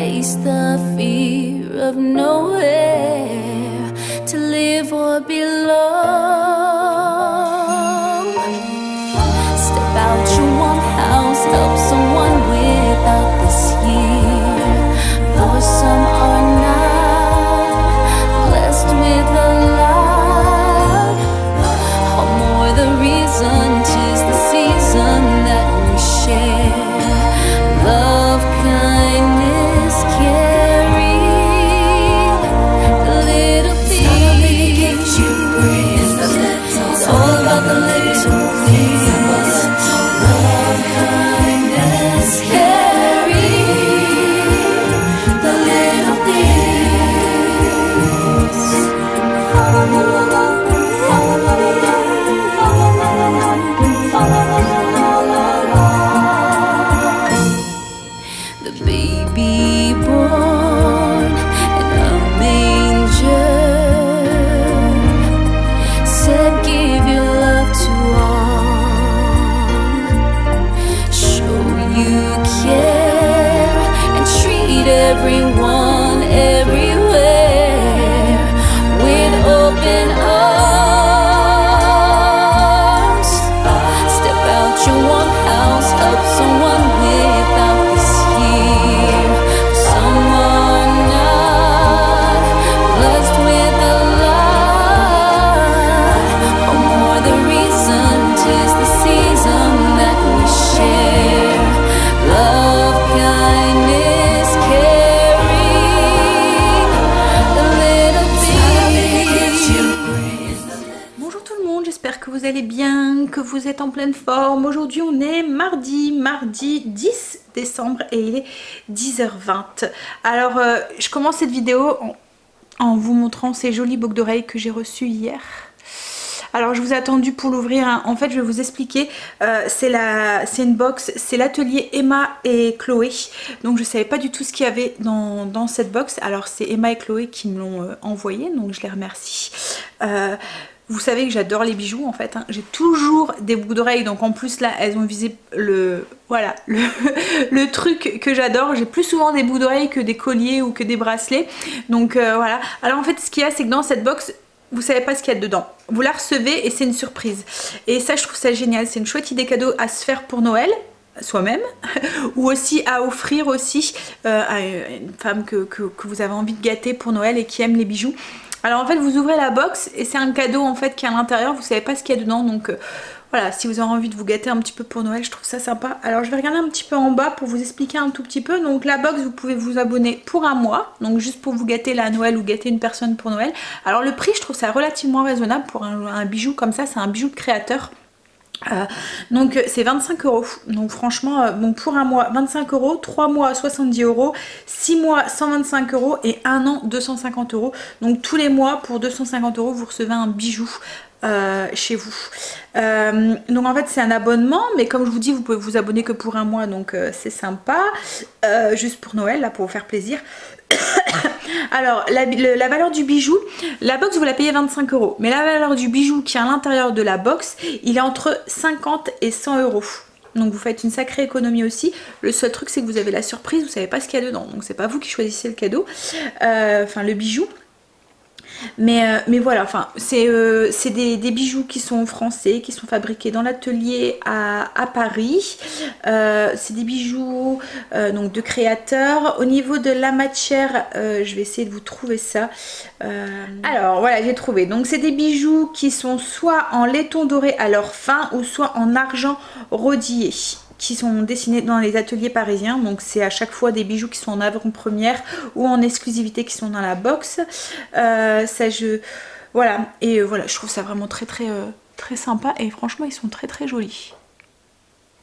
face the fear of nowhere to live or belong. Step out your one house, help someone without this year. For some are not blessed with a lot, or more the reason 'tis the season that we share. Love, kindness, caring, the little things you bring. It's all about the little things. Love, kindness, caring, the little things. The baby born in a manger said, give your love to all. Show you care and treat everyone everywhere with open arms. Step out your one house, help someone without this year. Someone not blessed with a lot, or more the reason 'tis the season that we share. Love, kindness, caring, the little things. Bonjour tout le monde, j'espère que vous allez bien, que vous êtes en pleine forme. Aujourd'hui on est mardi 10 décembre et il est 10h20. Alors je commence cette vidéo en vous montrant ces jolies boucles d'oreilles que j'ai reçues hier. Alors je vous ai attendu pour l'ouvrir, hein. En fait je vais vous expliquer, c'est une box, c'est l'atelier Emma et Chloé. Donc je savais pas du tout ce qu'il y avait dans cette box. Alors c'est Emma et Chloé qui me l'ont envoyé, donc je les remercie. Vous savez que j'adore les bijoux en fait, hein. J'ai toujours des boucles d'oreilles, donc en plus là elles ont visé voilà, le truc que j'adore. J'ai plus souvent des boucles d'oreilles que des colliers ou que des bracelets. Donc voilà. Alors en fait ce qu'il y a, c'est que dans cette box, vous savez pas ce qu'il y a dedans. Vous la recevez et c'est une surprise. Et ça je trouve ça génial, c'est une chouette idée cadeau à se faire pour Noël soi-même, ou aussi à offrir aussi à une femme que vous avez envie de gâter pour Noël et qui aime les bijoux. Alors en fait vous ouvrez la box et c'est un cadeau en fait qui est à l'intérieur, vous savez pas ce qu'il y a dedans, donc voilà, si vous avez envie de vous gâter un petit peu pour Noël, je trouve ça sympa. Alors je vais regarder un petit peu en bas pour vous expliquer un tout petit peu. Donc la box, vous pouvez vous abonner pour un mois, donc juste pour vous gâter la Noël ou gâter une personne pour Noël. Alors le prix, je trouve ça relativement raisonnable pour un bijou comme ça, c'est un bijou de créateur. Donc c'est 25 €, donc franchement bon, pour un mois 25 €, 3 mois 70 €, 6 mois 125 € et 1 an 250 €. Donc tous les mois pour 250 € vous recevez un bijou chez vous. Donc en fait c'est un abonnement, mais comme je vous dis vous pouvez vous abonner que pour un mois, donc c'est sympa, juste pour Noël là, pour vous faire plaisir. Alors la valeur du bijou, la box vous la payez 25 €, mais la valeur du bijou qui est à l'intérieur de la box, il est entre 50 et 100 €. Donc vous faites une sacrée économie aussi. Le seul truc c'est que vous avez la surprise, vous savez pas ce qu'il y a dedans, donc c'est pas vous qui choisissez le cadeau, enfin le bijou. Mais voilà, enfin c'est des bijoux qui sont français, qui sont fabriqués dans l'atelier à Paris. C'est des bijoux donc de créateurs. Au niveau de la matière, je vais essayer de vous trouver ça. Alors voilà, j'ai trouvé. Donc c'est des bijoux qui sont soit en laiton doré à leur fin ou soit en argent rodillé, qui sont dessinés dans les ateliers parisiens. Donc c'est à chaque fois des bijoux qui sont en avant-première ou en exclusivité qui sont dans la box. Voilà, et voilà, je trouve ça vraiment très sympa, et franchement ils sont très jolis.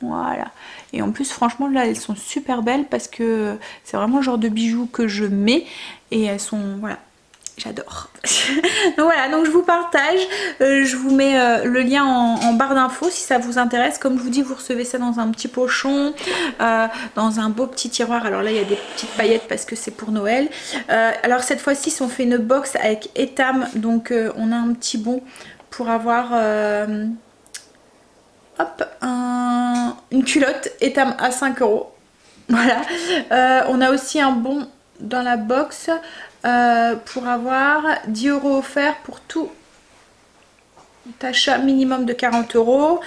Voilà, et en plus franchement là elles sont super belles parce que c'est vraiment le genre de bijoux que je mets, et elles sont, voilà, j'adore. Donc voilà, donc je vous partage, je vous mets le lien en barre d'infos si ça vous intéresse. Comme je vous dis, vous recevez ça dans un petit pochon, dans un beau petit tiroir. Alors là il y a des petites paillettes parce que c'est pour Noël. Alors cette fois-ci on fait une box avec Etam, donc on a un petit bon pour avoir hop, une culotte Etam à 5 €. Voilà. On a aussi un bon dans la box pour avoir 10 € offerts pour tout achat minimum de 40 €.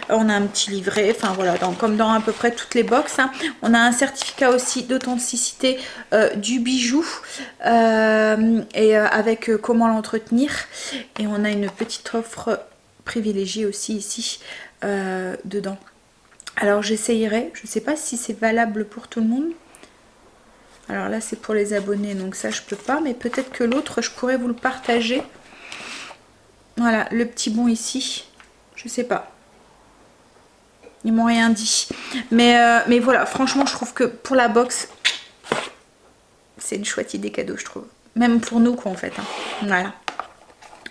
On a un petit livret, enfin voilà, comme dans à peu près toutes les box, hein. On a un certificat aussi d'authenticité du bijou et avec comment l'entretenir. Et on a une petite offre privilégiée aussi ici dedans. Alors j'essayerai, je ne sais pas si c'est valable pour tout le monde. Alors là c'est pour les abonnés, donc ça je peux pas, mais peut-être que l'autre je pourrais vous le partager. Voilà, le petit bon ici, je sais pas. Ils m'ont rien dit. Mais voilà, franchement, je trouve que pour la box, c'est une chouette idée cadeau, je trouve. Même pour nous, quoi, en fait. Hein. Voilà.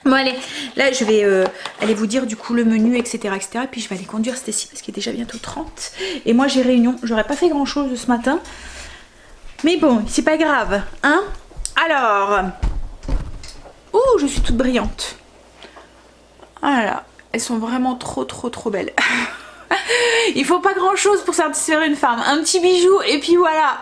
Bon, allez, là, je vais aller vous dire, du coup, le menu, etc., etc. Et puis, je vais aller conduire Stécie, parce qu'il est déjà bientôt 30. Et moi, j'ai réunion. J'aurais pas fait grand-chose ce matin. Mais bon, c'est pas grave, hein. Alors... Ouh, je suis toute brillante. Voilà, elles sont vraiment trop belles. Il faut pas grand chose pour satisfaire une femme. Un petit bijou et puis voilà.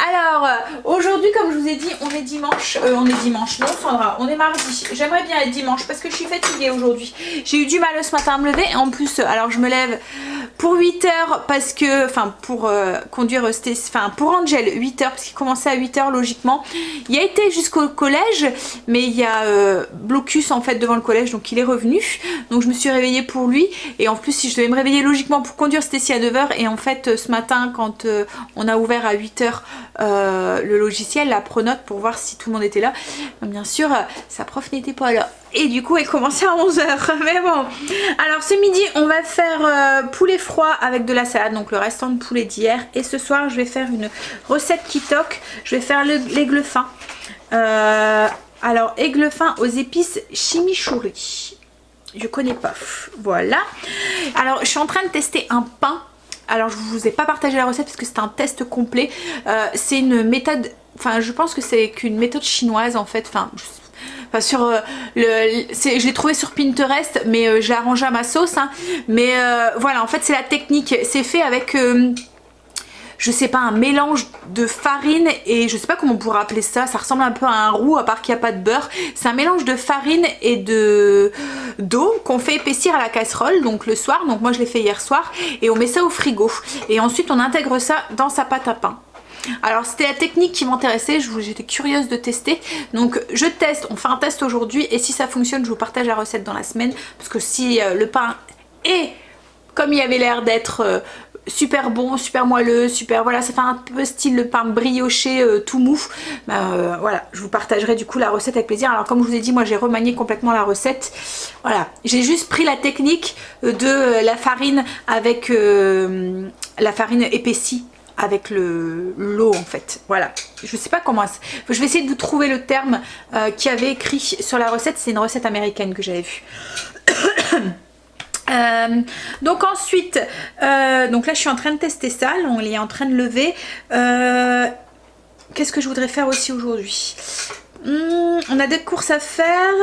Alors, aujourd'hui, comme je vous ai dit, on est dimanche. Non Sandra, on est mardi. J'aimerais bien être dimanche parce que je suis fatiguée aujourd'hui. J'ai eu du mal ce matin à me lever. Et en plus, alors je me lève pour 8 h parce que, enfin pour conduire, enfin pour Angel 8 h parce qu'il commençait à 8 h logiquement. Il a été jusqu'au collège, mais il y a blocus en fait devant le collège, donc il est revenu. Donc je me suis réveillée pour lui. Et en plus, si je devais me réveiller logiquement pour conduire Stécie à 9 h, et en fait ce matin quand on a ouvert à 8 h le logiciel, la Pronote, pour voir si tout le monde était là, bien sûr sa prof n'était pas là. Et du coup elle commençait à 11 h. Mais bon, alors ce midi on va faire poulet froid avec de la salade, donc le restant de poulet d'hier. Et ce soir je vais faire une recette qui toque. Je vais faire l'aigle fin. Alors aigle fin aux épices chimichurri. Je connais pas. Voilà. Alors je suis en train de tester un pain. Alors je vous ai pas partagé la recette parce que c'est un test complet. C'est une méthode, enfin je pense que c'est qu'une méthode chinoise en fait. Enfin sur je l'ai trouvé sur Pinterest, mais je l'ai arrangé à ma sauce. Hein. Mais voilà, en fait c'est la technique. C'est fait avec je sais pas, un mélange de farine et je sais pas comment on pourrait appeler ça. Ça ressemble un peu à un roux à part qu'il n'y a pas de beurre. C'est un mélange de farine et d'eau qu'on fait épaissir à la casserole donc le soir. Donc moi je l'ai fait hier soir et on met ça au frigo. Et ensuite on intègre ça dans sa pâte à pain. Alors c'était la technique qui m'intéressait, j'étais curieuse de tester. Donc je teste, on fait un test aujourd'hui et si ça fonctionne je vous partage la recette dans la semaine. Parce que si le pain est comme il avait l'air d'être... super bon, super moelleux, super, voilà, ça fait un peu style le pain brioché tout mou. Voilà, je vous partagerai du coup la recette avec plaisir. Alors comme je vous ai dit, moi j'ai remanié complètement la recette. Voilà, j'ai juste pris la technique de la farine avec la farine épaissie avec l'eau en fait. Voilà, je sais pas comment, je vais essayer de vous trouver le terme qui avait écrit sur la recette. C'est une recette américaine que j'avais vue. Donc ensuite donc là je suis en train de tester ça, on est en train de lever. Qu'est-ce que je voudrais faire aussi aujourd'hui? On a des courses à faire,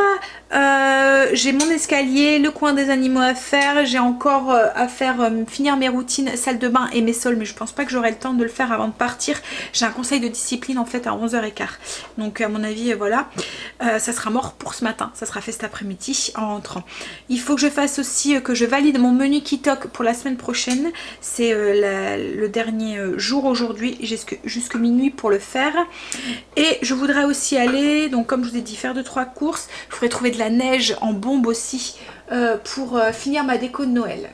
j'ai mon escalier, le coin des animaux à faire, j'ai encore à faire finir mes routines, salle de bain et mes sols, mais je pense pas que j'aurai le temps de le faire avant de partir. J'ai un conseil de discipline en fait à 11 h 15, donc à mon avis voilà, ça sera mort pour ce matin, ça sera fait cet après-midi en rentrant. Il faut que je fasse aussi, que je valide mon menu qui toque pour la semaine prochaine, c'est le dernier jour aujourd'hui, jusque minuit pour le faire. Et je voudrais aussi aller, donc comme je vous ai dit, faire 2-3 courses. Je voudrais trouver de la neige en bombe aussi pour finir ma déco de Noël.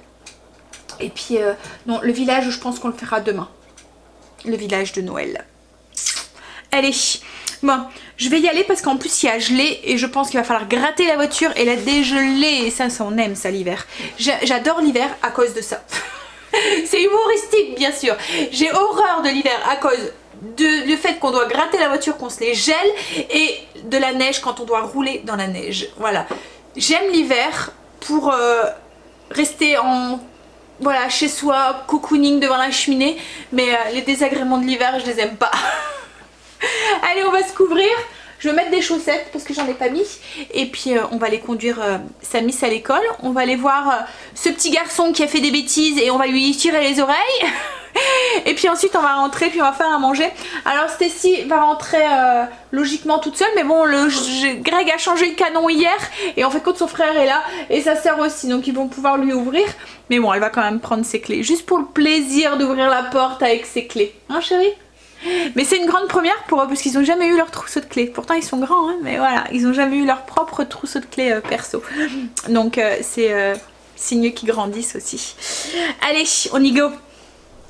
Et puis non, le village je pense qu'on le fera demain, le village de Noël. Allez, bon je vais y aller parce qu'en plus il y a gelé et je pense qu'il va falloir gratter la voiture et la dégeler. Et ça on aime ça l'hiver. J'adore l'hiver à cause de ça. C'est humoristique bien sûr. J'ai horreur de l'hiver à cause du fait qu'on doit gratter la voiture, qu'on se les gèle, et de la neige quand on doit rouler dans la neige. Voilà, j'aime l'hiver pour rester en voilà chez soi, cocooning devant la cheminée, mais les désagréments de l'hiver je les aime pas. Allez, on va se couvrir. Je vais mettre des chaussettes parce que j'en ai pas mis. Et puis on va aller conduire sa miss à l'école. On va aller voir ce petit garçon qui a fait des bêtises et on va lui tirer les oreilles. Et puis ensuite on va rentrer, puis on va faire à manger. Alors Stacy va rentrer logiquement toute seule, mais bon, Greg a changé le canon hier et en fait quand son frère est là et sa sœur aussi, donc ils vont pouvoir lui ouvrir. Mais bon, elle va quand même prendre ses clés, juste pour le plaisir d'ouvrir la porte avec ses clés, hein chérie? Mais c'est une grande première pour eux parce qu'ils n'ont jamais eu leur trousseau de clés. Pourtant ils sont grands, hein, mais voilà, ils n'ont jamais eu leur propre trousseau de clés perso. Donc c'est signe qu'ils grandissent aussi. Allez, on y go.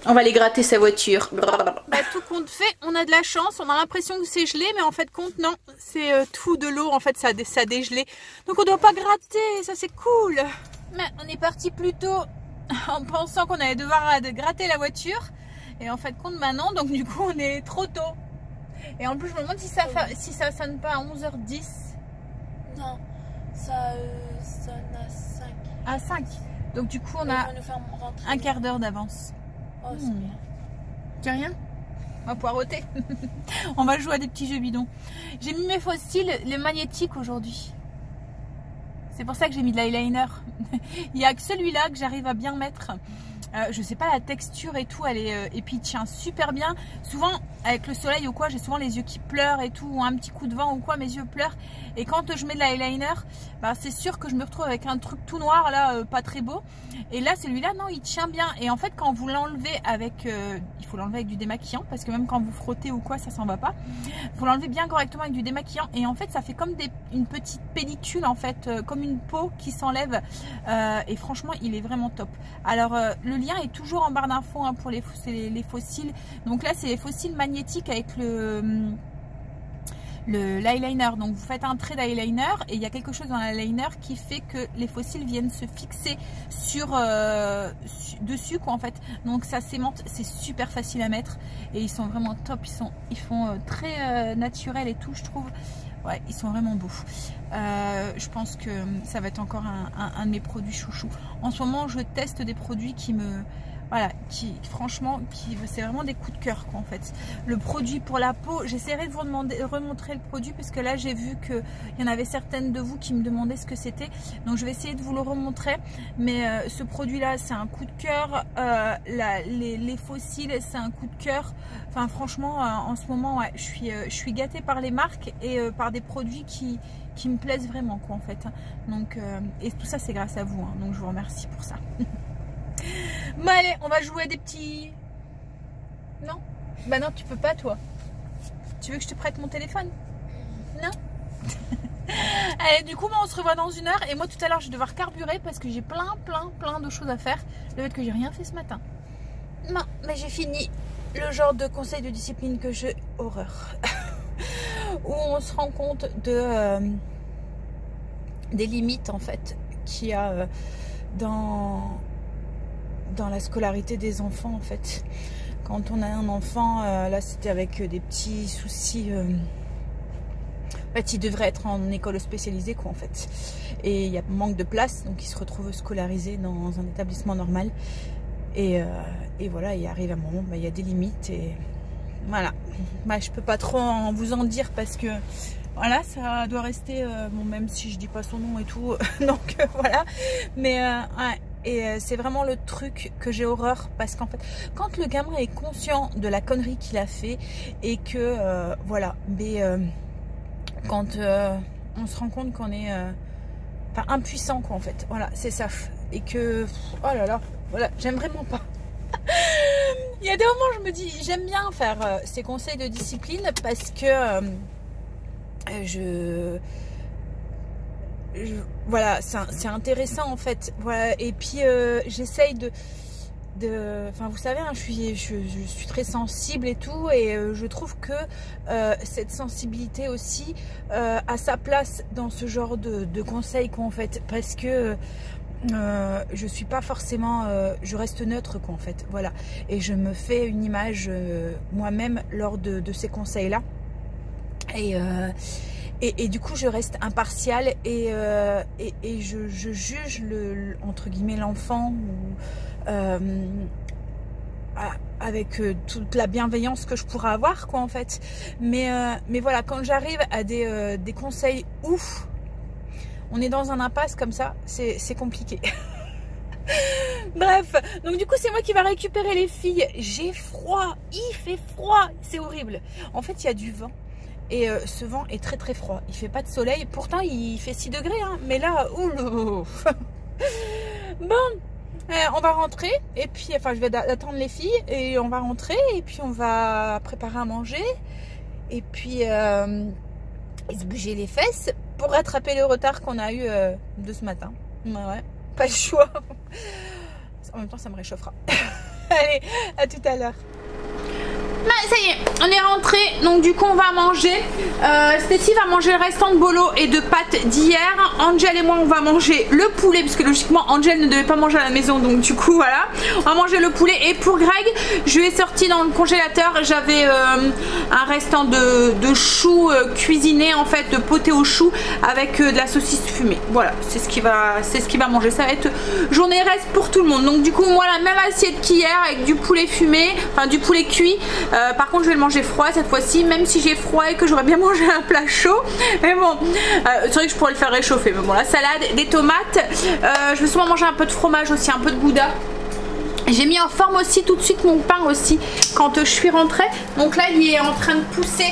On va aller gratter sa voiture. Bah, tout compte fait, on a de la chance. On a l'impression que c'est gelé, mais en fait compte non. C'est tout de l'eau, en fait ça a dégelé. Donc on doit pas gratter, ça c'est cool. Mais on est parti plus tôt en pensant qu'on allait devoir gratter la voiture. Et en fait compte maintenant, donc du coup on est trop tôt. Et en plus je me demande si ça sonne pas à 11h10. Non, ça sonne à 5. À 5. Donc du coup on a un quart d'heure d'avance. Oh, c'est bien. C'est rien. On va poireauter. On va jouer à des petits jeux bidons. J'ai mis mes fossiles, les magnétiques aujourd'hui. C'est pour ça que j'ai mis de l'eyeliner. Il n'y a que celui-là que j'arrive à bien mettre. Je sais pas la texture et tout, elle est et puis il tient super bien. Souvent avec le soleil ou quoi, j'ai souvent les yeux qui pleurent et tout, ou un petit coup de vent ou quoi, mes yeux pleurent. Et quand je mets de l'eyeliner, bah, c'est sûr que je me retrouve avec un truc tout noir là, pas très beau. Et là celui-là non, il tient bien. Et en fait quand vous l'enlevez avec, il faut l'enlever avec du démaquillant parce que même quand vous frottez ou quoi, ça s'en va pas. Il faut l'enlever bien correctement avec du démaquillant et en fait ça fait comme une petite pellicule en fait, comme une peau qui s'enlève. Et franchement il est vraiment top. Alors le lien est toujours en barre d'infos hein, pour les fossiles. Donc là c'est les fossiles magnétiques avec l'eyeliner. Donc vous faites un trait d'eyeliner et il y a quelque chose dans l'eyeliner qui fait que les fossiles viennent se fixer sur dessus quoi en fait. Donc ça s'aimante, c'est super facile à mettre et ils sont vraiment top. Ils font très naturel et tout, je trouve. Ouais, ils sont vraiment beaux. Je pense que ça va être encore un de mes produits chouchous. En ce moment, je teste des produits qui me... Voilà, franchement, c'est vraiment des coups de cœur quoi en fait. Le produit pour la peau, j'essaierai de vous remontrer le produit parce que là j'ai vu qu'il y en avait certaines de vous qui me demandaient ce que c'était. Donc je vais essayer de vous le remontrer. Mais ce produit là c'est un coup de cœur. Les fossiles c'est un coup de cœur. Enfin franchement en ce moment ouais, je suis gâtée par les marques et par des produits qui me plaisent vraiment quoi en fait. Donc et tout ça c'est grâce à vous hein, donc je vous remercie pour ça. Bon allez, on va jouer à des petits... Non? Bah non, tu peux pas toi. Tu veux que je te prête mon téléphone? Non? Allez, du coup, on se revoit dans 1 heure. Et moi, tout à l'heure, je vais devoir carburer parce que j'ai plein de choses à faire. Le fait que j'ai rien fait ce matin. Non, mais j'ai fini le genre de conseil de discipline que j'ai horreur. Où on se rend compte des limites, en fait, qu'il y a dans la scolarité des enfants en fait. Quand on a un enfant, là c'était avec des petits soucis, en fait il devrait être en école spécialisée quoi en fait. Et il y a manque de place, donc il se retrouve scolarisé dans un établissement normal. Et voilà, il arrive un moment, il y a des limites et voilà. Je peux pas trop vous en dire parce que voilà, ça doit rester, bon même si je dis pas son nom et tout, donc voilà. Mais ouais. Et c'est vraiment le truc que j'ai horreur parce qu'en fait, quand le gamin est conscient de la connerie qu'il a fait et que, voilà, mais quand on se rend compte qu'on est impuissant quoi en fait, voilà, c'est ça. Et que, oh là là, voilà, j'aime vraiment pas. Il y a des moments où je me dis, j'aime bien faire ces conseils de discipline parce que voilà, c'est intéressant en fait. Voilà. Et puis j'essaye enfin vous savez hein, je suis très sensible et tout et je trouve que cette sensibilité aussi a sa place dans ce genre de conseils quoi en fait, parce que je suis pas forcément je reste neutre quoi en fait, voilà, et je me fais une image moi-même lors de ces conseils là et du coup je reste impartiale et je juge entre guillemets l'enfant avec toute la bienveillance que je pourrais avoir quoi en fait, mais voilà, quand j'arrive à des conseils ouf, on est dans un impasse comme ça, c'est compliqué. Bref, donc du coup c'est moi qui va récupérer les filles. J'ai froid, il fait froid, c'est horrible. En fait il y a du vent et ce vent est très très froid. Il fait pas de soleil, pourtant il fait 6 degrés hein. Mais là, bon, on va rentrer et puis, enfin je vais attendre les filles et on va rentrer et puis on va préparer à manger et puis se bouger les fesses pour rattraper le retard qu'on a eu de ce matin. Ouais, pas le choix. En même temps ça me réchauffera. Allez, à tout à l'heure. Ça y est, on est rentré, donc du coup on va manger. Stécie va manger le restant de bolo et de pâtes d'hier. Angel et moi on va manger le poulet, puisque logiquement Angel ne devait pas manger à la maison, donc du coup voilà, on va manger le poulet. Et pour Greg, je lui ai sorti dans le congélateur, j'avais un restant de choux cuisinés en fait, de poté au chou avec de la saucisse fumée. Voilà, c'est ce qu'il va manger. Ça va être journée reste pour tout le monde. Donc du coup moi la même assiette qu'hier avec du poulet fumé, enfin du poulet cuit. Par contre je vais le manger froid cette fois-ci, même si j'ai froid et que j'aurais bien mangé un plat chaud. Mais bon, c'est vrai que je pourrais le faire réchauffer. Mais bon, la salade, des tomates. Je vais sûrement manger un peu de fromage aussi, un peu de gouda. J'ai mis en forme aussi tout de suite mon pain aussi quand je suis rentrée. Donc là il est en train de pousser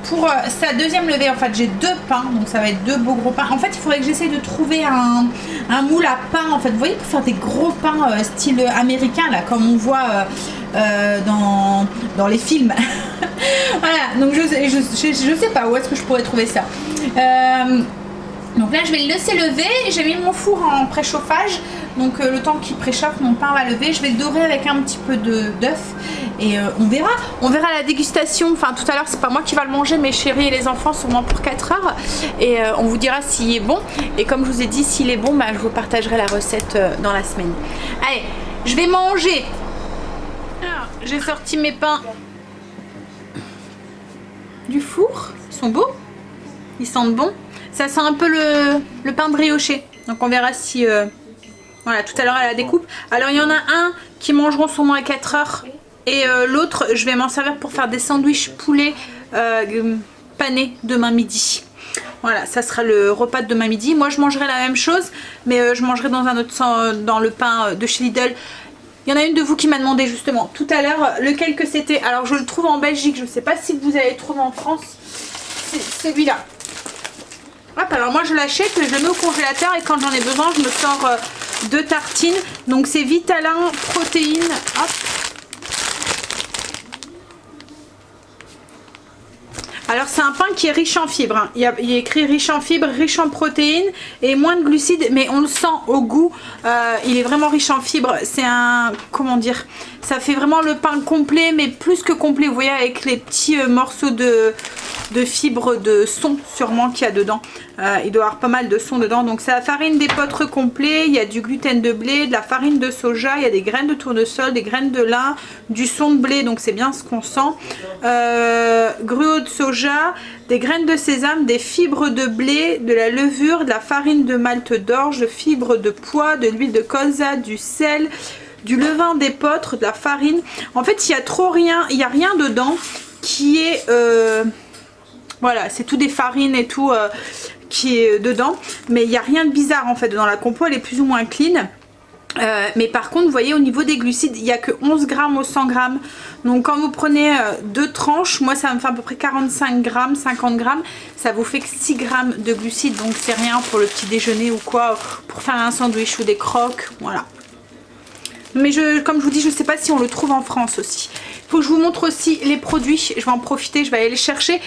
pour sa deuxième levée. En fait j'ai 2 pains, donc ça va être 2 beaux gros pains. En fait il faudrait que j'essaie de trouver un moule à pain en fait. Vous voyez, pour faire des gros pains style américain là, comme on voit dans les films. Voilà, donc je sais pas où est-ce que je pourrais trouver ça. Donc là je vais le laisser lever. J'ai mis mon four en préchauffage, donc le temps qu'il préchauffe, mon pain va lever. Je vais le dorer avec un petit peu d'œuf et on verra la dégustation. Enfin tout à l'heure c'est pas moi qui va le manger, mes chéris et les enfants, sûrement pour 4 heures, et on vous dira s'il est bon. Et comme je vous ai dit, s'il est bon, bah, je vous partagerai la recette dans la semaine. Allez, je vais manger. J'ai sorti mes pains du four. Ils sont beaux, ils sentent bon. Ça sent un peu le pain brioché. Donc on verra si... voilà, tout à l'heure à la découpe. Alors il y en a un qui mangeront sûrement à 4 heures. Et l'autre, je vais m'en servir pour faire des sandwichs poulet panés demain midi. Voilà, ça sera le repas de demain midi. Moi je mangerai la même chose, mais je mangerai dans un autre sens, dans le pain de chez Lidl. Il y en a une de vous qui m'a demandé justement tout à l'heure lequel que c'était. Alors je le trouve en Belgique, je ne sais pas si vous allez le trouver en France. C'est celui-là. Hop, alors moi je l'achète, je le mets au congélateur et quand j'en ai besoin je me sors 2 tartines. Donc c'est Vitalin protéines. Hop. Alors c'est un pain qui est riche en fibres, hein. Il est écrit riche en fibres, riche en protéines et moins de glucides, mais on le sent au goût, il est vraiment riche en fibres. C'est un, comment dire, ça fait vraiment le pain complet, mais plus que complet, vous voyez, avec les petits morceaux de fibres de son sûrement qu'il y a dedans. Il doit y avoir pas mal de son dedans. Donc c'est la farine d'épeautre complet, il y a du gluten de blé, de la farine de soja, il y a des graines de tournesol, des graines de lin, du son de blé, donc c'est bien ce qu'on sent, gruau de soja, des graines de sésame, des fibres de blé, de la levure, de la farine de malt d'orge, de fibres de pois, de l'huile de colza, du sel, du levain d'épeautre, de la farine. En fait il y a trop rien, il n'y a rien dedans qui est voilà, c'est tout des farines et tout qui est dedans, mais il n'y a rien de bizarre en fait dans la compo, elle est plus ou moins clean. Mais par contre vous voyez au niveau des glucides il n'y a que 11 grammes au 100 grammes. Donc quand vous prenez 2 tranches, moi ça me fait à peu près 45 grammes, 50 grammes, ça vous fait que 6 grammes de glucides. Donc c'est rien pour le petit déjeuner ou quoi, pour faire un sandwich ou des croques, voilà. Mais comme je vous dis, je ne sais pas si on le trouve en France aussi. Il faut que je vous montre aussi les produits. Je vais en profiter, je vais aller les chercher.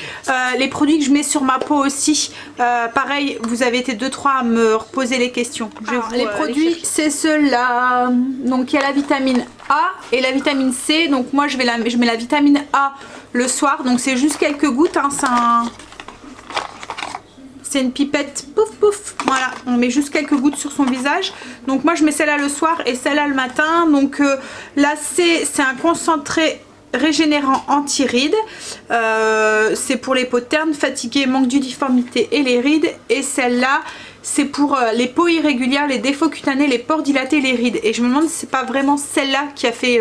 Les produits que je mets sur ma peau aussi. Pareil, vous avez été 2-3 à me reposer les questions. Les produits, c'est ceux-là. Donc il y a la vitamine A et la vitamine C. Donc moi je mets la vitamine A le soir. Donc c'est juste quelques gouttes. Hein. C'est une pipette, pouf pouf, voilà, on met juste quelques gouttes sur son visage. Donc moi je mets celle-là le soir et celle-là le matin. Donc là c'est un concentré régénérant anti-rides, c'est pour les peaux ternes, fatiguées, manque d'uniformité et les rides. Et celle-là c'est pour les peaux irrégulières, les défauts cutanés, les pores dilatés, les rides. Et je me demande si c'est pas vraiment celle-là qui a fait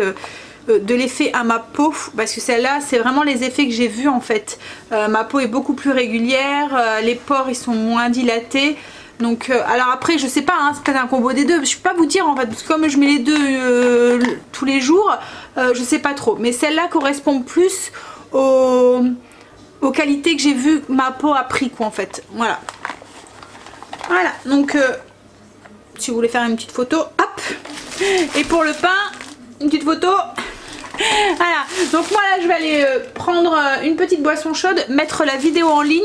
de l'effet à ma peau, parce que celle-là c'est vraiment les effets que j'ai vus en fait. Ma peau est beaucoup plus régulière, les pores ils sont moins dilatés, Donc alors après je sais pas, hein, c'est peut-être un combo des deux, je peux pas vous dire en fait, parce que comme je mets les deux tous les jours, je sais pas trop. Mais celle-là correspond plus aux qualités que j'ai vu ma peau a pris quoi en fait. Voilà. Voilà, donc si vous voulez faire une petite photo, hop. Et pour le pain, une petite photo. Voilà, donc moi là je vais aller prendre une petite boisson chaude, mettre la vidéo en ligne,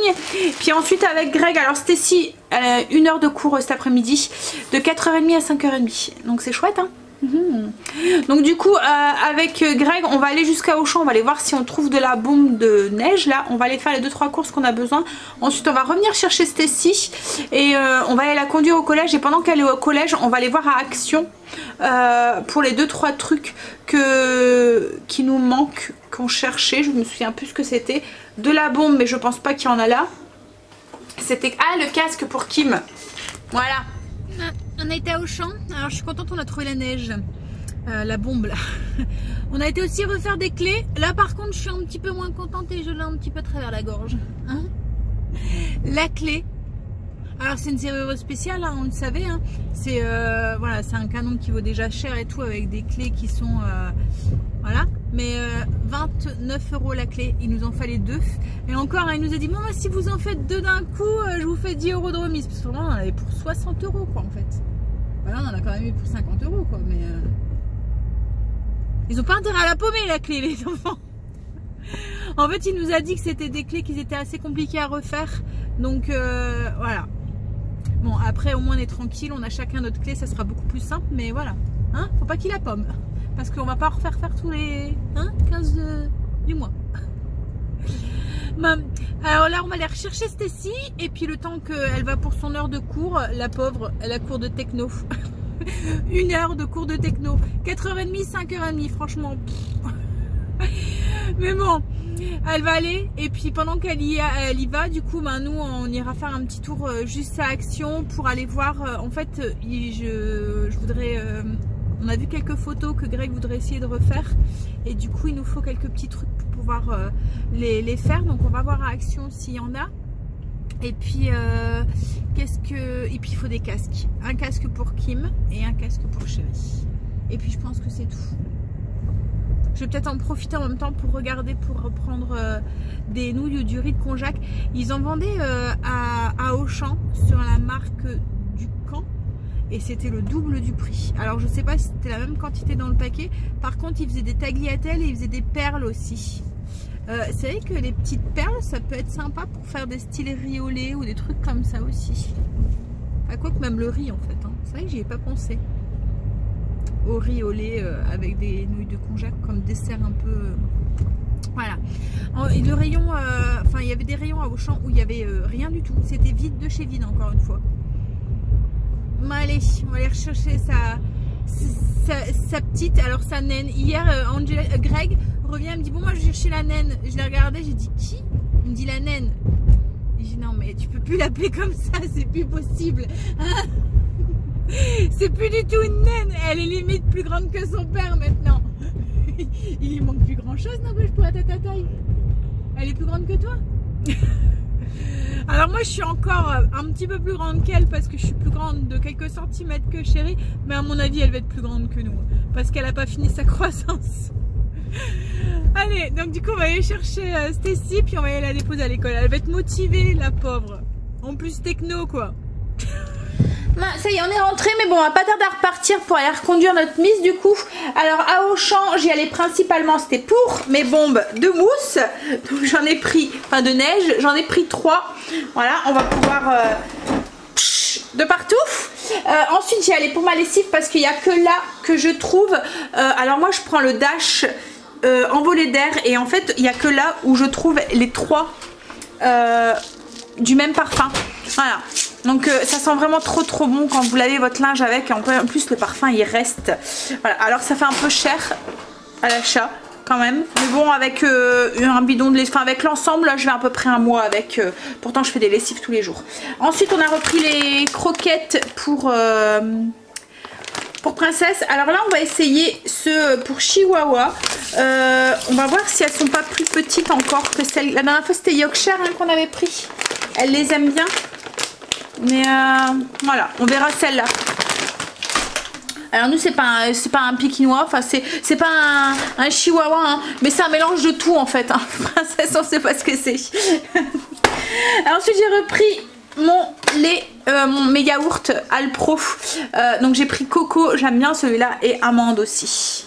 puis ensuite avec Greg, alors Stacy, elle a 1 heure de cours cet après-midi, de 4h30 à 5h30, donc c'est chouette hein. Donc du coup avec Greg on va aller jusqu'à Auchan, on va aller voir si on trouve de la bombe de neige là, on va aller faire les 2-3 courses qu'on a besoin, ensuite on va revenir chercher Stacy et on va aller la conduire au collège, et pendant qu'elle est au collège on va aller voir à Action pour les 2-3 trucs qui nous manquent, qu'on cherchait, je me souviens plus ce que c'était, de la bombe mais je pense pas qu'il y en a là, c'était le casque pour Kim, voilà. On a été à Auchan, alors je suis contente, on a trouvé la neige, la bombe là. On a été aussi refaire des clés, là par contre je suis un petit peu moins contente et je l'ai un petit peu à travers la gorge. Hein, la clé, alors c'est une serrure spéciale, hein, on le savait, hein. C'est voilà, c'est un canon qui vaut déjà cher et tout, avec des clés qui sont voilà, mais 29 € la clé, il nous en fallait 2, et encore hein, il nous a dit bon, si vous en faites 2 d'un coup je vous fais 10 € de remise, parce que vraiment on en avait pour 60 € quoi en fait. Bah là on en a quand même eu pour 50 € quoi, mais ils ont pas intérêt à la paumer la clé les enfants. En fait il nous a dit que c'était des clés qui étaient assez compliquées à refaire, donc voilà. Bon après au moins on est tranquille, on a chacun notre clé, ça sera beaucoup plus simple, mais voilà, hein, faut pas qu'il la pomme, parce qu'on va pas refaire tous les 15 du mois. Alors là on va aller rechercher Stacy, et puis le temps qu'elle va pour son heure de cours, la pauvre, elle a cours de techno. 1 heure de cours de techno, 4h30, 5h30, franchement. Mais bon, elle va aller, et puis pendant qu'elle y va, du coup nous on ira faire un petit tour juste à Action pour aller voir, en fait je voudrais, on a vu quelques photos que Greg voudrait essayer de refaire, et du coup il nous faut quelques petits trucs pour pouvoir les faire, donc on va voir à Action s'il y en a. Et puis et puis il faut des casques, un casque pour Kim et un casque pour Chérie, et puis je pense que c'est tout. Je vais peut-être en profiter en même temps pour regarder, pour reprendre des nouilles ou du riz de konjac. Ils en vendaient à Auchan sur la marque du Camp, et c'était le double du prix. Alors je sais pas si c'était la même quantité dans le paquet. Par contre ils faisaient des tagliatelles et ils faisaient des perles aussi. C'est vrai que les petites perles ça peut être sympa pour faire des styles riz au lait ou des trucs comme ça aussi. Enfin quoi que même le riz en fait, hein. C'est vrai que j'y ai pas pensé. Au riz au lait avec des nouilles de konjac comme dessert un peu voilà. Et le rayon enfin il y avait des rayons à Auchan où il y avait rien du tout, c'était vide de chez vide encore une fois. Bon, allez, on va aller rechercher sa petite, alors sa naine. Hier Greg revient, elle me dit bon moi je vais chercher la naine, je l'ai regardée, j'ai dit qui? Il me dit la naine. J'ai dit non mais tu peux plus l'appeler comme ça, c'est plus possible. Hein? C'est plus du tout une naine, elle est limite plus grande que son père maintenant. Il lui manque plus grand chose, n'empêche pour la tête à taille. Elle est plus grande que toi. Alors moi je suis encore un petit peu plus grande qu'elle, parce que je suis plus grande de quelques centimètres que Chérie, mais à mon avis elle va être plus grande que nous, parce qu'elle n'a pas fini sa croissance. Allez, donc du coup on va aller chercher Stacy, puis on va aller la déposer à l'école. Elle va être motivée la pauvre, en plus techno quoi. Ça y est, on est rentré, mais bon, on va pas tarder à repartir pour aller reconduire notre Miss du coup. Alors à Auchan, j'y allais principalement, c'était pour mes bombes de mousse. Donc j'en ai pris, enfin de neige, j'en ai pris 3. Voilà, on va pouvoir de partout. Ensuite j'y allais pour ma lessive, parce qu'il n'y a que là que je trouve. Alors moi je prends le Dash envolé d'air, et en fait il n'y a que là où je trouve les 3 du même parfum. Voilà. Donc ça sent vraiment trop bon quand vous lavez votre linge avec. En plus le parfum il reste. Voilà. Alors ça fait un peu cher à l'achat quand même. Mais bon, avec un bidon de lessive, enfin avec l'ensemble là je vais à peu près un mois avec. Pourtant je fais des lessives tous les jours. Ensuite on a repris les croquettes pour Princesse. Alors là on va essayer ceux pour Chihuahua. On va voir si elles sont pas plus petites encore que celles. La dernière fois c'était Yorkshire hein, qu'on avait pris. Elle les aime bien. Mais voilà, on verra celle-là. Alors nous c'est pas un pékinois, enfin c'est pas un chihuahua, hein, mais c'est un mélange de tout en fait. Hein. Princesse, on sait pas ce que c'est. Ensuite j'ai repris mes yaourts Alpro. Donc j'ai pris coco, j'aime bien celui-là, et amande aussi.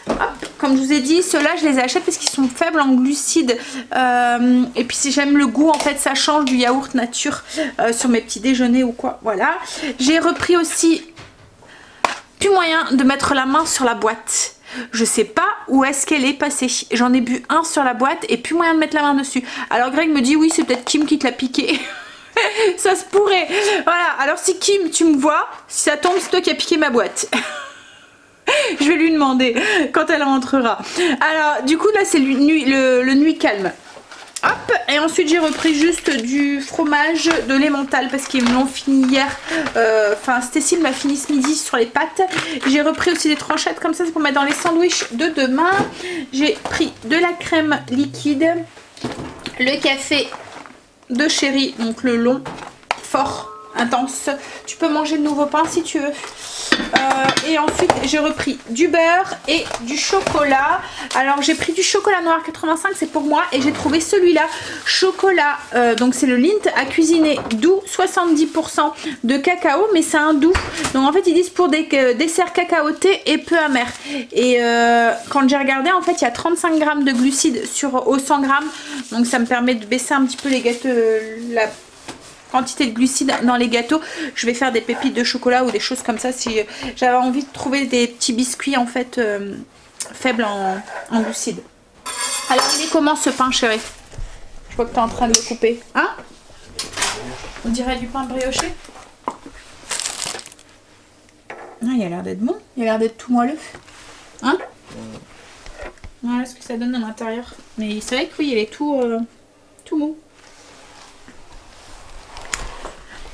Hop, comme je vous ai dit, ceux-là je les achète parce qu'ils sont faibles en glucides, et puis si j'aime le goût, en fait ça change du yaourt nature sur mes petits déjeuners ou quoi. Voilà, j'ai repris aussi plus moyen de mettre la main sur la boîte. Je sais pas où est-ce qu'elle est passée. J'en ai bu un sur la boîte et plus moyen de mettre la main dessus. Alors Greg me dit oui, c'est peut-être Kim qui te l'a piqué. Ça se pourrait. Voilà, alors si Kim tu me vois, si ça tombe c'est toi qui as piqué ma boîte. Je vais lui demander quand elle rentrera. Alors du coup là c'est le nuit calme. Hop, et ensuite j'ai repris juste du fromage de l'Emmental parce qu'ils me l'ont fini hier. Enfin, Stécile m'a fini ce midi sur les pâtes. J'ai repris aussi des tranchettes comme ça, c'est pour mettre dans les sandwichs de demain. J'ai pris de la crème liquide, le café de Chéri, donc le long, fort, intense. Tu peux manger de nouveau pain si tu veux. Et ensuite j'ai repris du beurre et du chocolat. Alors j'ai pris du chocolat noir 85, c'est pour moi, et j'ai trouvé celui-là chocolat, donc c'est le Lindt à cuisiner doux, 70% de cacao, mais c'est un doux, donc en fait ils disent pour des desserts cacaotés et peu amer. Et quand j'ai regardé, en fait il y a 35 grammes de glucides au 100 grammes, donc ça me permet de baisser un petit peu les gâteaux, la quantité de glucides dans les gâteaux. Je vais faire des pépites de chocolat ou des choses comme ça si j'avais envie de trouver des petits biscuits en fait faibles en glucides. Alors il est comment ce pain, chérie? Je vois que tu es en train de le couper. Hein? On dirait du pain brioché. Ah, il a l'air d'être bon. Il a l'air d'être tout moelleux. Hein? Voilà ce que ça donne à l'intérieur. Mais c'est vrai que oui, il est tout mou.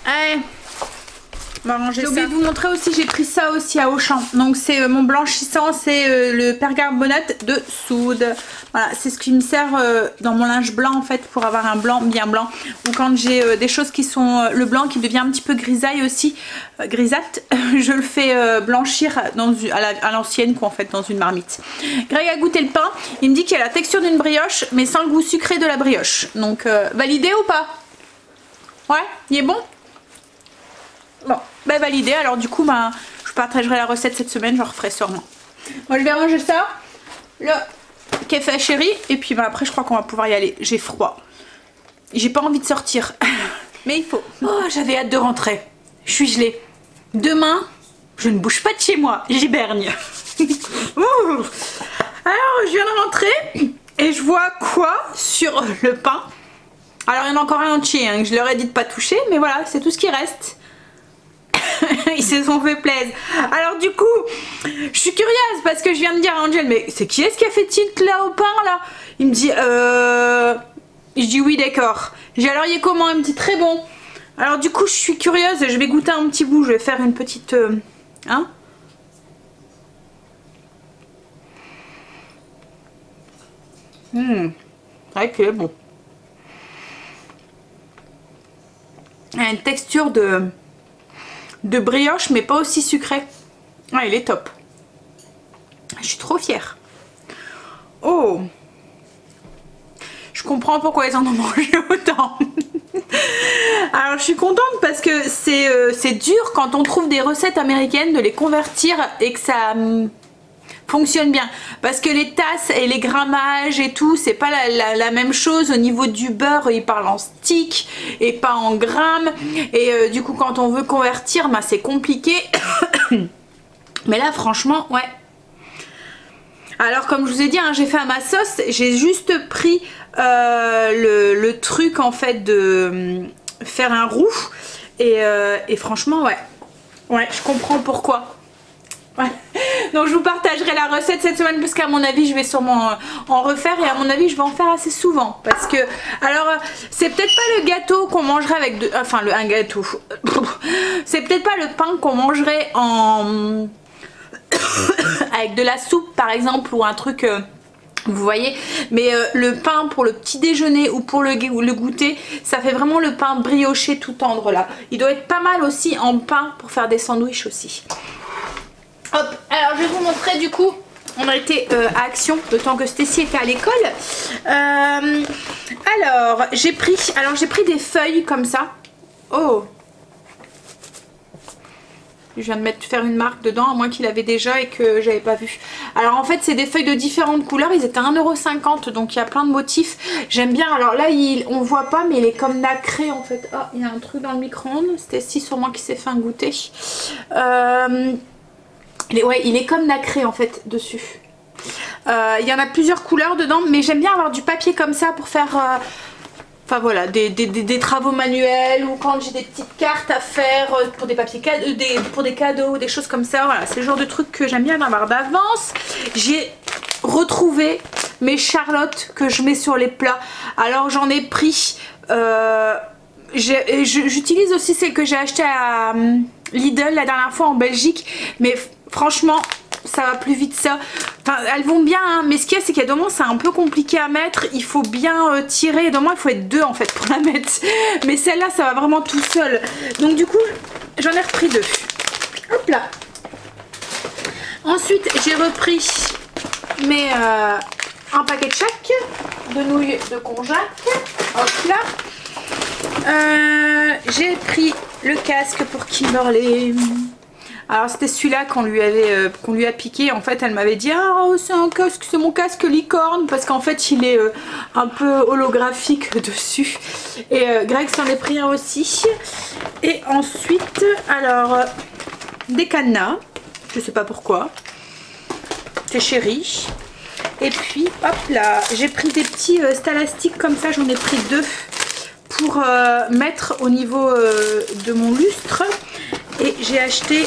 Allez, on va ranger ça. J'ai oublié de vous montrer aussi, j'ai pris ça aussi à Auchan. Donc c'est mon blanchissant, c'est le percarbonate de soude. Voilà, c'est ce qui me sert dans mon linge blanc en fait, pour avoir un blanc bien blanc. Ou quand j'ai des choses qui sont le blanc qui devient un petit peu grisaille aussi, grisâtre, je le fais blanchir à l'ancienne quoi en fait, dans une marmite. Greg a goûté le pain, il me dit qu'il a la texture d'une brioche mais sans le goût sucré de la brioche. Donc validé ou pas? Ouais, il est bon? Bon, bah validé. Alors du coup, bah, je partagerai la recette cette semaine, j'en referai sûrement. Moi je vais ranger ça, le café à Chéri, et puis bah, après je crois qu'on va pouvoir y aller. J'ai froid. J'ai pas envie de sortir, mais il faut. Oh, j'avais hâte de rentrer. Je suis gelée. Demain, je ne bouge pas de chez moi, j'hibergne. Alors je viens de rentrer et je vois quoi sur le pain? Alors il y en a encore un entier, hein, que je leur ai dit de pas toucher, mais voilà, c'est tout ce qui reste. Ils se sont fait plaisir. Alors du coup, je suis curieuse parce que je viens de dire à Angel, mais c'est qui est-ce qui a fait tilt là au pain là? Il me dit, je dis oui d'accord. J'ai dit alors il est comment? Il me dit très bon. Alors du coup je suis curieuse, je vais goûter un petit bout, je vais faire une petite... hein? Ouais, qu'il est bon. Il a une texture de brioche mais pas aussi sucré. Ah, il est top. Je suis trop fière. Oh, je comprends pourquoi ils en ont mangé autant. Alors je suis contente parce que c'est dur quand on trouve des recettes américaines de les convertir et que ça fonctionne bien, parce que les tasses et les grammages et tout, c'est pas la même chose. Au niveau du beurre, ils parlent en stick et pas en grammes, et du coup quand on veut convertir, bah, c'est compliqué. Mais là franchement ouais. Alors comme je vous ai dit, hein, j'ai fait à ma sauce, j'ai juste pris le truc en fait de faire un roux, et franchement ouais, je comprends pourquoi. Ouais. Donc je vous partagerai la recette cette semaine parce qu'à mon avis je vais sûrement en refaire, et à mon avis je vais en faire assez souvent parce que, alors c'est peut-être pas le gâteau qu'on mangerait avec enfin un gâteau c'est peut-être pas le pain qu'on mangerait en avec de la soupe par exemple, ou un truc Vous voyez, mais le pain pour le petit déjeuner ou pour le goûter, ça fait vraiment le pain brioché tout tendre là. Il doit être pas mal aussi en pain pour faire des sandwichs aussi. Hop, alors je vais vous montrer du coup. On a été à Action le temps que Stécie était à l'école. Alors j'ai pris des feuilles comme ça. Oh, je viens de faire une marque dedans, à moins qu'il avait déjà et que j'avais pas vu. Alors en fait c'est des feuilles de différentes couleurs, ils étaient à 1,50 €, donc il y a plein de motifs. J'aime bien, alors là on voit pas mais il est comme nacré en fait. Oh, il y a un truc dans le micro-ondes, c'était si sûrement qui s'est fait un goûter. Ouais, il est comme nacré en fait dessus. Il y en a plusieurs couleurs dedans, mais j'aime bien avoir du papier comme ça pour faire... Enfin voilà, des travaux manuels ou quand j'ai des petites cartes à faire pour des papiers pour des cadeaux, des choses comme ça. Voilà, c'est le genre de truc que j'aime bien avoir d'avance. J'ai retrouvé mes charlottes que je mets sur les plats. Alors j'en ai pris... j'utilise aussi celles que j'ai achetées à Lidl la dernière fois en Belgique. Mais franchement... ça va plus vite ça. Enfin elles vont bien hein, mais ce qu'il y a c'est qu'il y a des moments c'est un peu compliqué à mettre. Il faut bien tirer, dans moi il faut être deux en fait pour la mettre. Mais celle-là ça va vraiment tout seul. Donc du coup j'en ai repris deux. Hop là. Ensuite j'ai repris un paquet de chaque de nouilles de konjac. Hop là. J'ai pris le casque pour Kimberley. Alors c'était celui-là qu'on lui a piqué. En fait elle m'avait dit ah c'est un casque, c'est mon casque licorne, parce qu'en fait il est un peu holographique dessus. Et Greg s'en est pris un aussi. Et ensuite alors des cadenas, je sais pas pourquoi, c'est chéri. Et puis hop là j'ai pris des petits stalastiques comme ça, j'en ai pris deux pour mettre au niveau de mon lustre. Et j'ai acheté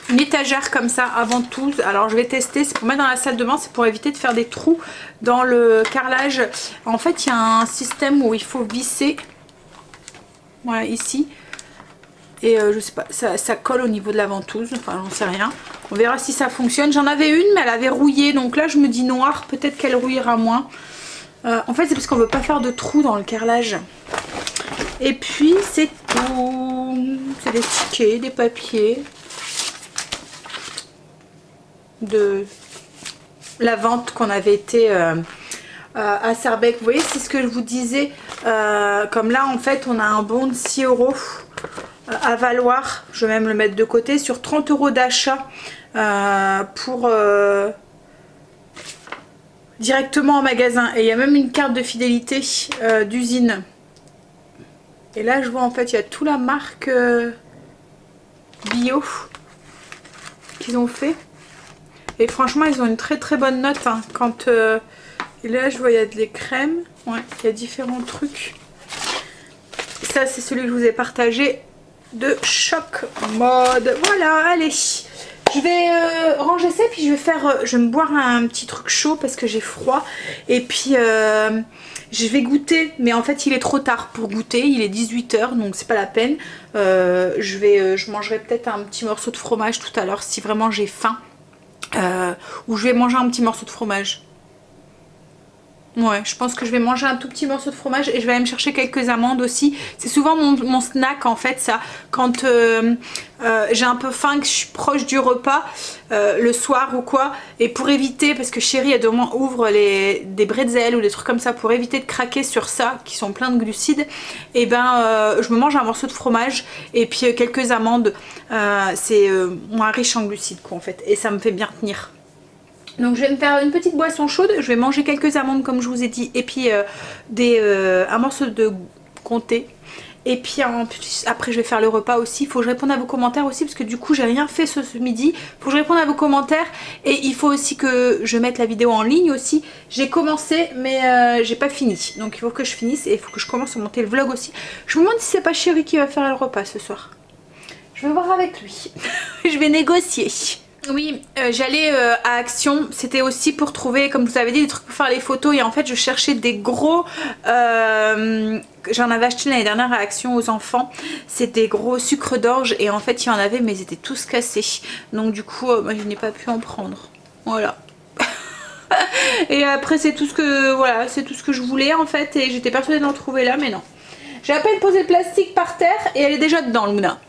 une étagère comme ça avant tout. Alors je vais tester, c'est pour mettre dans la salle de bain, c'est pour éviter de faire des trous dans le carrelage. En fait il y a un système où il faut visser, voilà ici, et je sais pas, ça colle au niveau de la ventouse, enfin j'en sais rien. On verra si ça fonctionne. J'en avais une mais elle avait rouillé, donc là je me dis noir, peut-être qu'elle rouillera moins. En fait c'est parce qu'on veut pas faire de trous dans le carrelage. Et puis c'est tout, c'est des tickets, des papiers de la vente qu'on avait été à Schaerbeek. Vous voyez, c'est ce que je vous disais, comme là en fait on a un bon de 6 € à valoir, je vais même le mettre de côté, sur 30 € d'achat pour directement en magasin. Et il y a même une carte de fidélité d'usine. Et là je vois en fait il y a toute la marque bio qu'ils ont fait. Et franchement ils ont une très très bonne note hein. Quand et là je vois il y a des crèmes, ouais, il y a différents trucs. Ça c'est celui que je vous ai partagé de Choc Mode. Voilà, allez, je vais ranger ça, puis je vais me boire un petit truc chaud parce que j'ai froid. Et puis je vais goûter, mais en fait il est trop tard pour goûter, il est 18 h donc c'est pas la peine. Je mangerai peut-être un petit morceau de fromage tout à l'heure si vraiment j'ai faim. Ou je vais manger un petit morceau de fromage. Ouais, je pense que je vais manger un tout petit morceau de fromage et je vais aller me chercher quelques amandes aussi. C'est souvent mon snack en fait ça. Quand j'ai un peu faim, que je suis proche du repas le soir ou quoi. Et pour éviter, parce que chérie elle demain ouvre des bretzels ou des trucs comme ça, pour éviter de craquer sur ça qui sont pleins de glucides, et ben je me mange un morceau de fromage et puis quelques amandes. C'est moins riche en glucides quoi en fait. Et ça me fait bien tenir. Donc je vais me faire une petite boisson chaude, je vais manger quelques amandes comme je vous ai dit, et puis un morceau de comté. Et puis en plus, après je vais faire le repas aussi. Il faut que je réponde à vos commentaires aussi, parce que du coup j'ai rien fait ce midi. Il faut que je réponde à vos commentaires. Et il faut aussi que je mette la vidéo en ligne aussi. J'ai commencé mais j'ai pas fini. Donc il faut que je finisse et il faut que je commence à monter le vlog aussi. Je me demande si c'est pas chéri qui va faire le repas ce soir. Je vais voir avec lui. Je vais négocier. Oui, j'allais à Action, c'était aussi pour trouver, comme je vous avais dit, des trucs pour faire les photos. Et en fait je cherchais des gros, j'en avais acheté l'année dernière à Action aux enfants. C'est des gros sucres d'orge et en fait il y en avait mais ils étaient tous cassés. Donc du coup je n'ai pas pu en prendre, voilà. Et après c'est tout ce que voilà, c'est tout ce que je voulais en fait, et j'étais persuadée d'en trouver là, mais non. J'ai à peine posé le plastique par terre et elle est déjà dedans, Luna.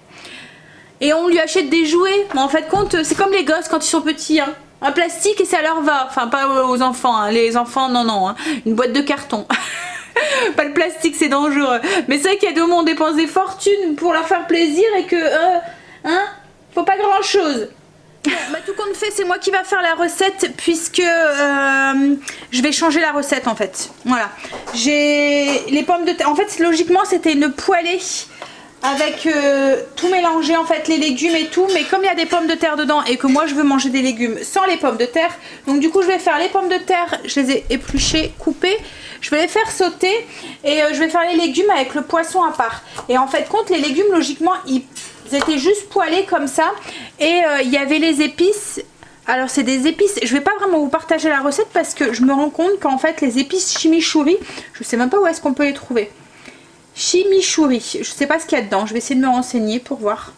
Et on lui achète des jouets, mais en fait compte, c'est comme les gosses quand ils sont petits, hein. Un plastique et ça leur va, enfin pas aux enfants, hein. Les enfants non, hein. Une boîte de carton. Pas le plastique, c'est dangereux. Mais c'est vrai qu'il y a des moments où on dépense des fortunes pour leur faire plaisir et que hein, faut pas grand chose. Bon, bah, tout compte fait, c'est moi qui va faire la recette puisque je vais changer la recette en fait. Voilà, j'ai les pommes de terre. En fait, logiquement, c'était une poêlée avec tout mélangé en fait, les légumes et tout, mais comme il y a des pommes de terre dedans et que moi je veux manger des légumes sans les pommes de terre, donc du coup je vais faire les pommes de terre, je les ai épluchées, coupées, je vais les faire sauter et je vais faire les légumes avec le poisson à part. Et en fait compte, les légumes logiquement ils étaient juste poêlés comme ça, et il y avait les épices. Alors c'est des épices, je vais pas vraiment vous partager la recette parce que je me rends compte qu'en fait les épices chimichurri, je sais même pas où est-ce qu'on peut les trouver. Chimichurri, je sais pas ce qu'il y a dedans, je vais essayer de me renseigner pour voir.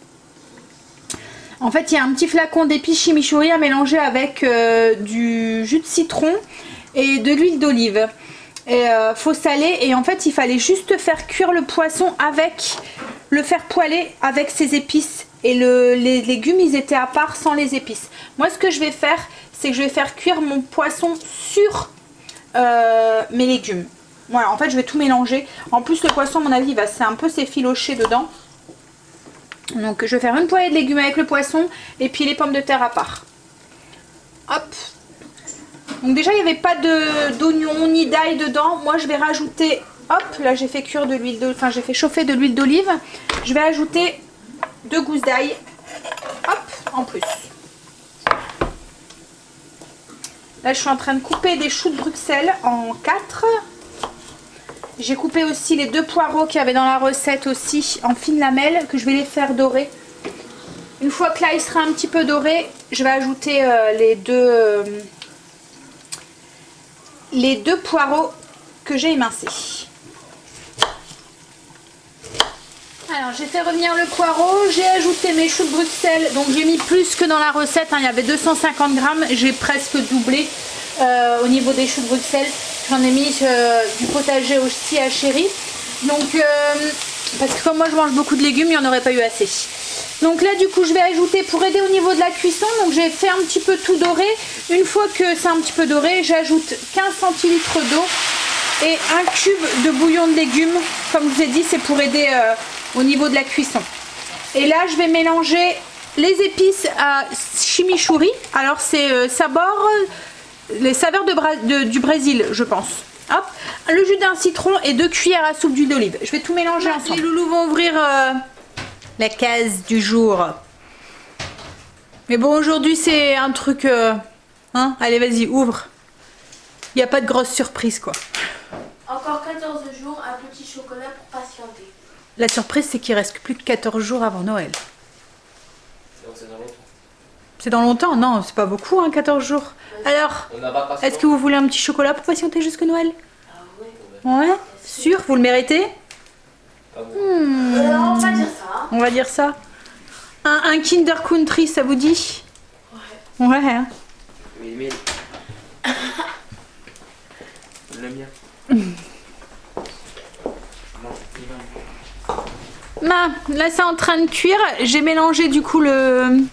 En fait il y a un petit flacon d'épices chimichurri à mélanger avec du jus de citron et de l'huile d'olive. Et faut saler, et en fait il fallait juste faire cuire le poisson avec, le faire poêler avec ses épices. Et les légumes ils étaient à part sans les épices. Moi ce que je vais faire, c'est que je vais faire cuire mon poisson sur mes légumes. Voilà, en fait je vais tout mélanger. En plus le poisson à mon avis va un peu s'effilocher dedans. Donc je vais faire une poêlée de légumes avec le poisson et puis les pommes de terre à part. Hop. Donc déjà il n'y avait pas d'oignon ni d'ail dedans. Moi je vais rajouter, hop, là j'ai fait cuire de l'huile d'olive, enfin j'ai fait chauffer de l'huile d'olive. Je vais ajouter 2 gousses d'ail, hop, en plus. Là je suis en train de couper des choux de Bruxelles en 4. J'ai coupé aussi les 2 poireaux qu'il y avait dans la recette aussi en fines lamelles, que je vais les faire dorer. Une fois que là il sera un petit peu doré, je vais ajouter les deux poireaux que j'ai émincés. Alors j'ai fait revenir le poireau, j'ai ajouté mes choux de Bruxelles, donc j'ai mis plus que dans la recette, hein. Il y avait 250 grammes, j'ai presque doublé au niveau des choux de Bruxelles. J'en ai mis du potager aussi à chéri, donc parce que comme moi je mange beaucoup de légumes, il n'y en aurait pas eu assez. Donc là du coup je vais ajouter, pour aider au niveau de la cuisson, donc j'ai fait un petit peu tout doré. Une fois que c'est un petit peu doré, j'ajoute 15 centilitres d'eau et un cube de bouillon de légumes. Comme je vous ai dit, c'est pour aider au niveau de la cuisson. Et là je vais mélanger les épices à chimichurri. Alors c'est les saveurs du Brésil je pense. Hop, le jus d'un citron et 2 cuillères à soupe d'huile d'olive. Je vais tout mélanger ensemble. Les loulous vont ouvrir la case du jour. Mais bon, aujourd'hui c'est un truc hein, allez vas-y, ouvre. Il n'y a pas de grosse surprise quoi. Encore 14 jours, un petit chocolat pour patienter. La surprise c'est qu'il reste plus que 14 jours avant Noël. C'est dans longtemps. C'est dans longtemps? Non, c'est pas beaucoup hein, 14 jours. Alors, est-ce que vous voulez un petit chocolat pour patienter jusque Noël? Ah oui. Ouais, sûr, vous le méritez? On va dire ça. On va dire ça. Un Kinder Country, ça vous dit? Ouais. Ouais. Hein. Mais le mien. Là c'est en train de cuire. J'ai mélangé du coup le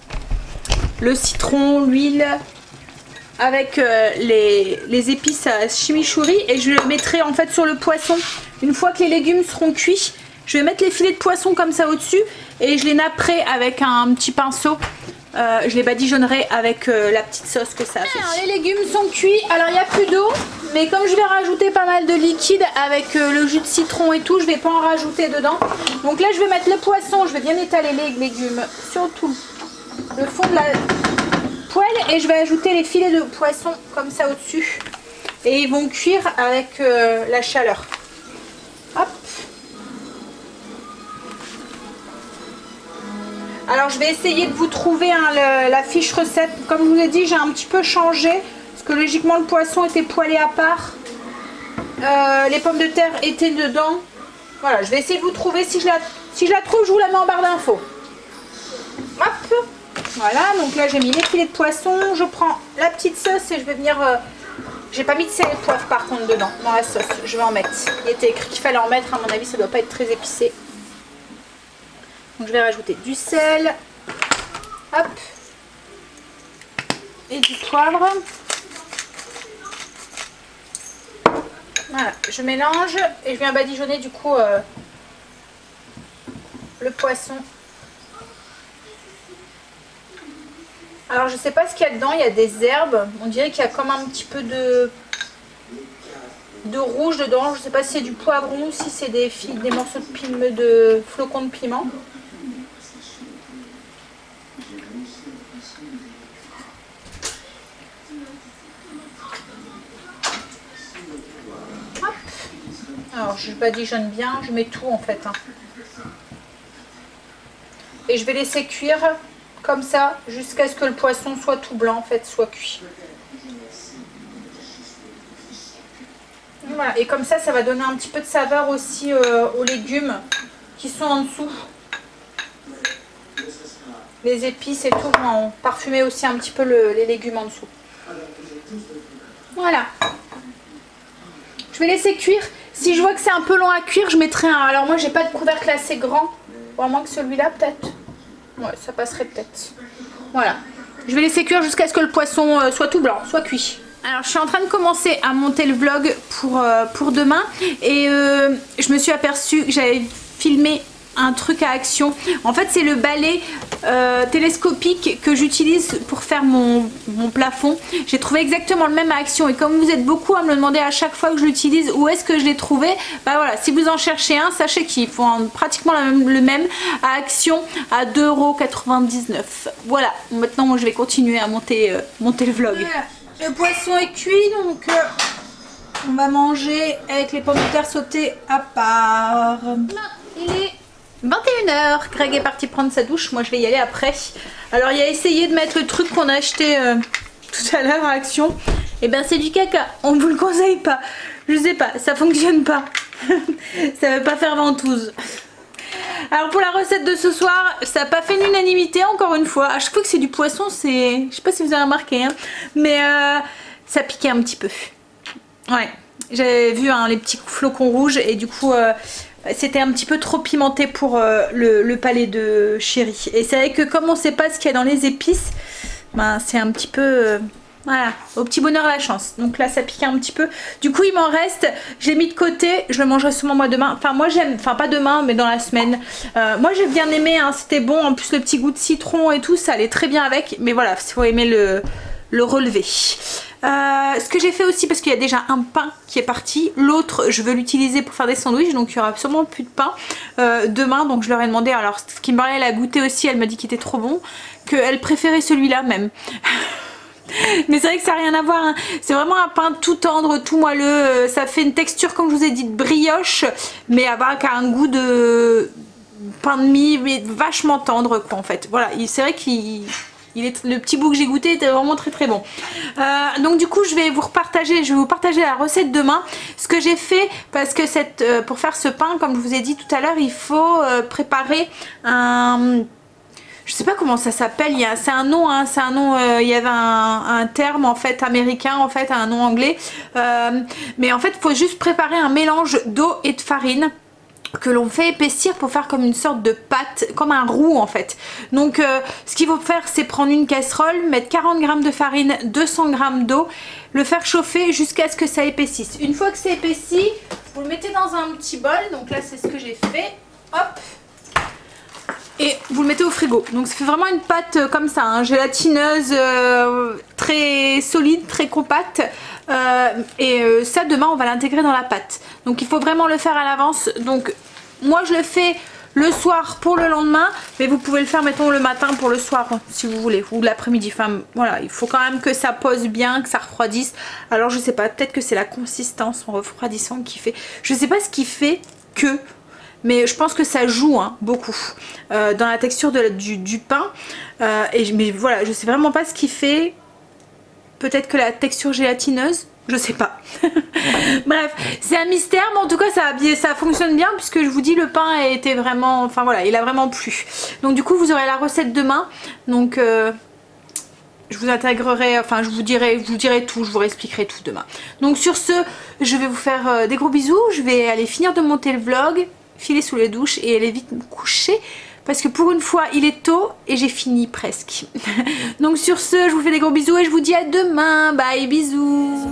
citron, l'huile avec les épices à chimichurri, et je le mettrai en fait sur le poisson. Une fois que les légumes seront cuits, je vais mettre les filets de poisson comme ça au-dessus et je les napperai avec un petit pinceau. Je les badigeonnerai avec la petite sauce que ça a fait. Alors, les légumes sont cuits, alors il n'y a plus d'eau, mais comme je vais rajouter pas mal de liquide avec le jus de citron et tout, je vais pas en rajouter dedans. Donc là je vais mettre le poisson, je vais bien étaler les légumes sur tout le fond de la poêle et je vais ajouter les filets de poisson comme ça au-dessus. Et ils vont cuire avec la chaleur. Hop. Alors je vais essayer de vous trouver la fiche recette. Comme je vous ai dit, j'ai un petit peu changé. Parce que logiquement le poisson était poêlé à part. Les pommes de terre étaient dedans. Voilà, je vais essayer de vous trouver. Si je la trouve, je vous la mets en barre d'infos. Hop. Voilà, donc là j'ai mis les filets de poisson. Je prends la petite sauce et je vais venir J'ai pas mis de sel et de poivre par contre dedans, dans la sauce. Je vais en mettre. Il était écrit qu'il fallait en mettre, à mon avis ça doit pas être très épicé. Donc je vais rajouter du sel. Hop. Et du poivre. Voilà, je mélange et je viens badigeonner du coup le poisson. Alors je sais pas ce qu'il y a dedans, il y a des herbes, on dirait qu'il y a comme un petit peu de rouge dedans, je sais pas si c'est du poivron ou si c'est des morceaux de flocons de piment. Hop. Alors je badigeonne bien, je mets tout en fait. Hein. Et je vais laisser cuire comme ça jusqu'à ce que le poisson soit tout blanc en fait, soit cuit. Voilà. Et comme ça, ça va donner un petit peu de saveur aussi aux légumes qui sont en dessous. Les épices et tout vont parfumer aussi un petit peu les légumes en dessous. Voilà. Je vais laisser cuire. Si je vois que c'est un peu long à cuire, je mettrai un... Alors moi, j'ai pas de couvercle assez grand. Ou à moins que celui-là, peut-être. Ouais, ça passerait peut-être. Voilà. Je vais laisser cuire jusqu'à ce que le poisson soit tout blanc, soit cuit. Alors je suis en train de commencer à monter le vlog pour demain. Et je me suis aperçue que j'avais filmé un truc à action. En fait c'est le balai télescopique que j'utilise pour faire mon plafond. J'ai trouvé exactement le même à action. Et comme vous êtes beaucoup à me le demander à chaque fois que je l'utilise où est-ce que je l'ai trouvé, bah voilà, si vous en cherchez un, sachez qu'ils font pratiquement le même à action à 2,99 €. Voilà, maintenant moi je vais continuer à monter le vlog. Voilà. Le poisson est cuit, donc on va manger avec les pommes de terre sautées à part. Il est 21 h, Greg est parti prendre sa douche, moi je vais y aller après. Alors il a essayé de mettre le truc qu'on a acheté tout à l'heure à Action. Et ben c'est du caca, on vous le conseille pas. Je sais pas, ça fonctionne pas. Ça veut pas faire ventouse. Alors pour la recette de ce soir, ça n'a pas fait l'unanimité encore une fois. À chaque fois que c'est du poisson, c'est... Je sais pas si vous avez remarqué, hein, mais ça piquait un petit peu. Ouais, j'avais vu hein, les petits flocons rouges et du coup... c'était un petit peu trop pimenté pour le palais de Chéri. Et c'est vrai que comme on sait pas ce qu'il y a dans les épices, ben c'est un petit peu... voilà, au petit bonheur la chance. Donc là ça pique un petit peu. Du coup il m'en reste, je l'ai mis de côté. Je le mangerai sûrement moi demain. Enfin moi j'aime, enfin pas demain mais dans la semaine. Moi j'ai bien aimé, hein, c'était bon. En plus le petit goût de citron et tout, ça allait très bien avec. Mais voilà, il faut aimer le relever. Ce que j'ai fait aussi, parce qu'il y a déjà un pain qui est parti, l'autre je veux l'utiliser pour faire des sandwichs, donc il y aura sûrement plus de pain demain. Donc je leur ai demandé, alors Kimberly elle a goûté aussi, elle m'a dit qu'il était trop bon, qu'elle préférait celui-là même. Mais c'est vrai que ça n'a rien à voir, hein. C'est vraiment un pain tout tendre, tout moelleux, ça fait une texture comme je vous ai dit de brioche, mais avec un goût de pain de mie, mais vachement tendre quoi en fait. Voilà, c'est vrai qu'il... le petit bout que j'ai goûté était vraiment très très bon. Donc du coup je vais vous partager la recette demain. Ce que j'ai fait, parce que pour faire ce pain, comme je vous ai dit tout à l'heure, il faut préparer un... je sais pas comment ça s'appelle, c'est un nom, hein, c'est un nom, il y avait un terme en fait américain, en fait un nom anglais. Mais en fait il faut juste préparer un mélange d'eau et de farine que l'on fait épaissir pour faire comme une sorte de pâte, comme un roux en fait. Donc ce qu'il faut faire, c'est prendre une casserole, mettre 40 g de farine, 200 g d'eau, le faire chauffer jusqu'à ce que ça épaississe. Une fois que c'est épaissi, vous le mettez dans un petit bol, donc là c'est ce que j'ai fait, hop, et vous le mettez au frigo. Donc ça fait vraiment une pâte comme ça, hein, gélatineuse, très solide, très compacte. Ça demain on va l'intégrer dans la pâte. Donc il faut vraiment le faire à l'avance. Donc moi je le fais le soir pour le lendemain, mais vous pouvez le faire mettons le matin pour le soir si vous voulez, ou l'après-midi. Enfin voilà, il faut quand même que ça pose bien, que ça refroidisse. Alors je sais pas, peut-être que c'est la consistance en refroidissant qui fait, je sais pas ce qui fait que... mais je pense que ça joue hein, beaucoup dans la texture du pain. Mais voilà, je sais vraiment pas ce qui fait. Peut-être que la texture gélatineuse, je sais pas. Bref, c'est un mystère, mais en tout cas ça fonctionne bien puisque je vous dis le pain a été vraiment, enfin voilà, il a vraiment plu. Donc du coup vous aurez la recette demain. Donc je vous intégrerai, enfin je vous dirai tout, je vous expliquerai tout demain. Donc sur ce, je vais vous faire des gros bisous, je vais aller finir de monter le vlog, filer sous les douches et aller vite me coucher. Parce que pour une fois, il est tôt et j'ai fini presque. Donc sur ce, je vous fais des gros bisous et je vous dis à demain. Bye, bisous.